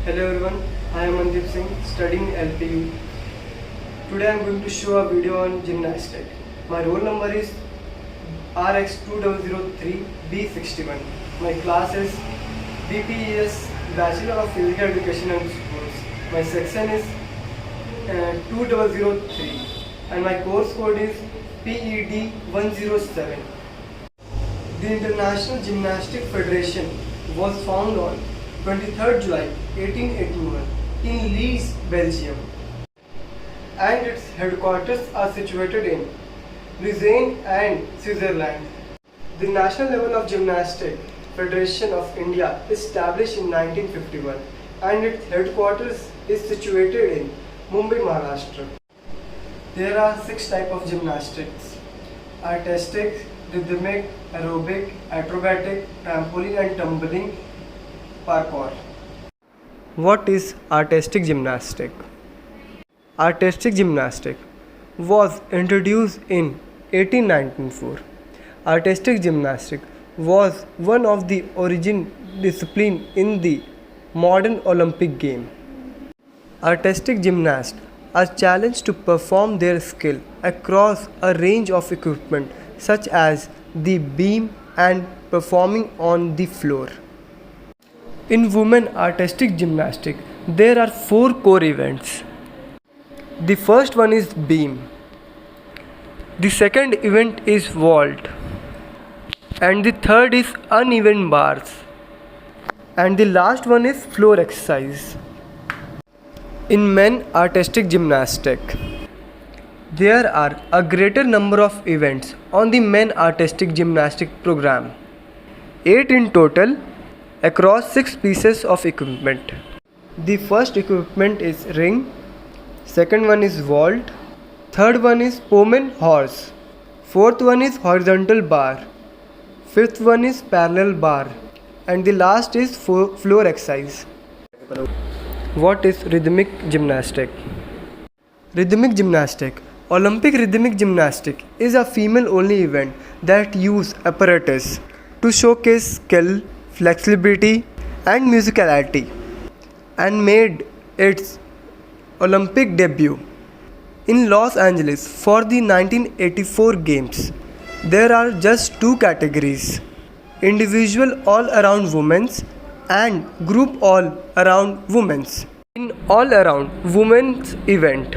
Hello everyone, I am Mandeep Singh studying LPU. Today I am going to show a video on gymnastics. My roll number is RX2003B61. My class is BPES Bachelor of Physical Education and Sports. My section is 2003 and my course code is PED 107. The International Gymnastics Federation was founded on 23rd July 1881 in Leeds, Belgium, and its headquarters are situated in Lausanne and Switzerland. The National Level of Gymnastics Federation of India is established in 1951 and its headquarters is situated in Mumbai, Maharashtra. There are 6 types of gymnastics: artistic, rhythmic, aerobic, acrobatic, trampoline and tumbling, parkour. What is artistic gymnastic? Artistic gymnastic was introduced in 1894. Artistic gymnastic was one of the origin discipline in the modern Olympic game. Artistic gymnasts are challenged to perform their skill across a range of equipment such as the beam and performing on the floor. In women artistic gymnastics, there are 4 core events. The first one is beam. The second event is vault. And the third is uneven bars. And the last one is floor exercise. In men artistic gymnastics, there are a greater number of events on the men artistic gymnastic program. 8 in total across 6 pieces of equipment. The first equipment is ring, second one is vault, third one is pommel horse, fourth one is horizontal bar, fifth one is parallel bar, and the last is floor exercise. What is rhythmic gymnastic? Rhythmic gymnastic. Olympic rhythmic gymnastic is a female only event that use apparatus to showcase skill, flexibility and musicality, and made its Olympic debut in Los Angeles for the 1984 Games. There are just 2 categories: individual all-around women's and group all-around women's. In all-around women's event,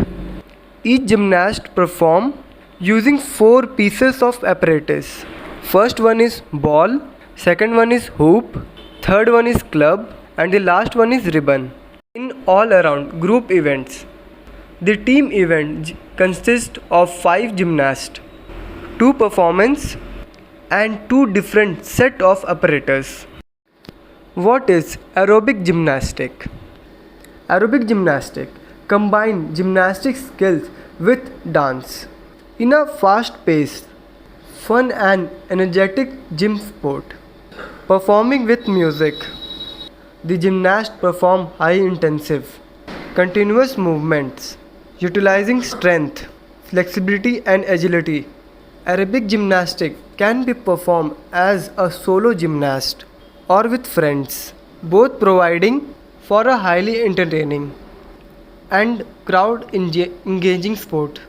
each gymnast perform using 4 pieces of apparatus. First one is ball, second one is hoop, third one is club, and the last one is ribbon. In all-around group events, the team event consists of 5 gymnasts, 2 performance, and 2 different set of apparatus. What is aerobic gymnastic? Aerobic gymnastic combine gymnastic skills with dance. In a fast-paced, fun and energetic gym sport, performing with music, the gymnast perform high-intensive, continuous movements, utilizing strength, flexibility and agility. Aerobic gymnastic can be performed as a solo gymnast or with friends, both providing for a highly entertaining and crowd engaging sport.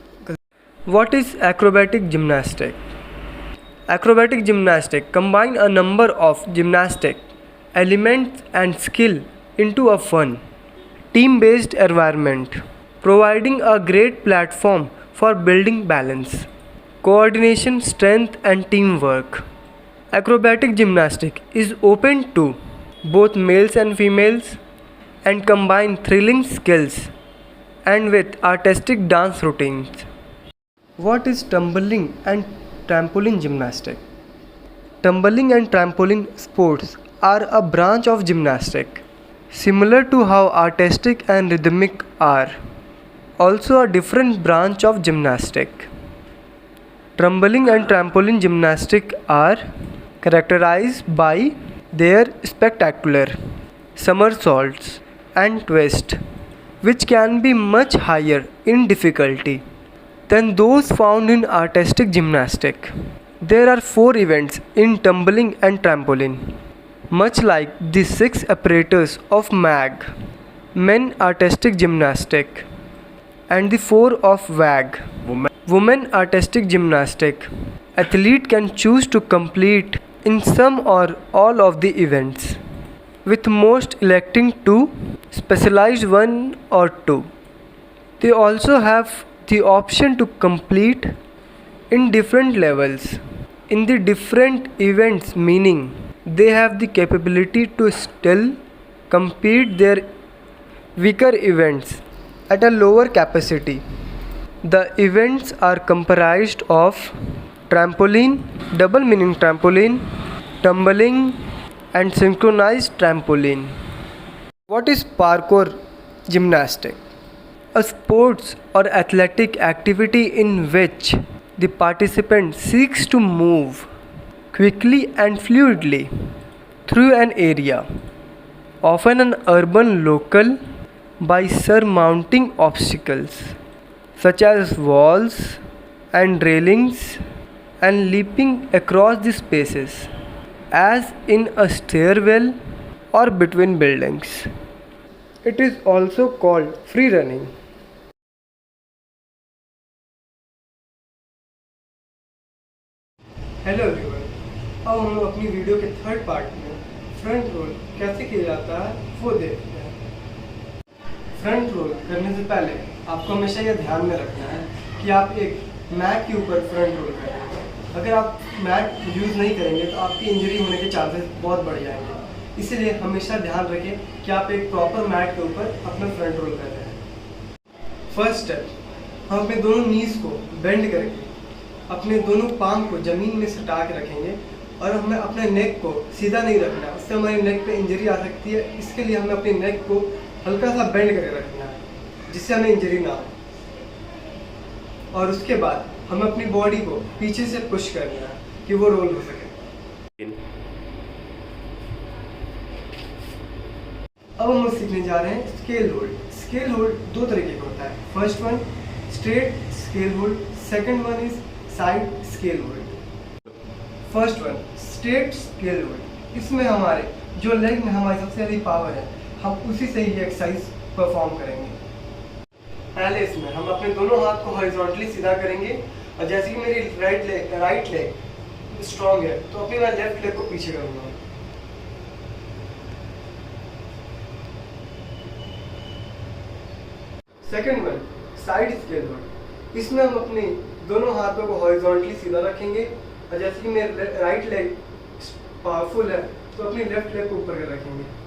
What is acrobatic gymnastic? Acrobatic gymnastic combine a number of gymnastic elements and skill into a fun, team-based environment, providing a great platform for building balance, coordination, strength and teamwork. Acrobatic gymnastic is open to both males and females and combine thrilling skills and with artistic dance routines. What is tumbling and trampoline gymnastic? Tumbling and trampoline sports are a branch of gymnastic, similar to how artistic and rhythmic are. Also a different branch of gymnastic. Tumbling and trampoline gymnastic are characterized by their spectacular somersaults and twists, which can be much higher in difficulty than those found in artistic gymnastic. There are 4 events in tumbling and trampoline. Much like the 6 apparatus of MAG, Men artistic gymnastic. And the 4 of WAG. Women artistic gymnastic. Athlete can choose to complete in some or all of the events, with most electing to specialize one or two. They also have the option to complete in different levels in the different events, meaning they have the capability to still compete their weaker events at a lower capacity. The events are comprised of trampoline, double meaning trampoline, tumbling, and synchronized trampoline. What is parkour gymnastic? A sports or athletic activity in which the participant seeks to move quickly and fluidly through an area, often an urban local, by surmounting obstacles such as walls and railings and leaping across the spaces, as in a stairwell or between buildings. It is also called free running. Hello everyone, अब हम लोग अपनी video के third part में front role कैसे किया जाता है वो देखते हैं। फ्रंट रोल करने से पहले आपको हमेशा यह ध्यान में रखना है कि आप एक मैट के ऊपर फ्रंट रोल करेंगे। अगर आप मैट यूज़ नहीं करेंगे तो आपकी इंजरी होने के चांसेस बहुत बढ़ जाएंगे। इसलिए हमेशा ध्यान रखें कि आप एक प्रॉपर मैट के ऊपर अपना फ्रंट रोल कर रहे हैं। फर्स्ट स्टेप, हम अपने दोनों नीज़ को बेंड करके अपने दोनों पाम को ज़मीन में सटा के रखेंगे और हमें अपने नेक को सीधा नहीं रखना है, उससे हमारी नेक पे इंजरी आ सकती है। इसके लिए हमें अपनी नेक को हल्का सा बेंड करके रखना है जिससे हमें इंजरी ना हो। और उसके बाद हमें अपनी बॉडी को पीछे से पुश करना है कि वो रोल हो सके। अब हम सीखने जा रहे हैं स्केल होल्ड। स्केल होल्ड दो तरीके का होता है। First one straight scale hold, second one is side scale hold. First one straight scale hold, इसमें हमारे जो लेग में हमारी सबसे ज़्यादा पावर है, हम उसी से ही एक्सरसाइज परफॉर्म करेंगे। पहले इसमें हम अपने दोनों हाथ को हॉरिजॉन्टली सीधा करेंगे और जैसे कि मेरी राइट लेग स्ट्रॉन्ग है तो अपनी मैं लेफ्ट लेग को पीछे करूँगा। Second one side scale hold, इसमें हम अपने दोनों हाथों को हॉरिजॉन्टली सीधा रखेंगे और जैसे कि मेरे राइट लेग पावरफुल है तो अपनी लेफ्ट लेग को ऊपर कर रखेंगे।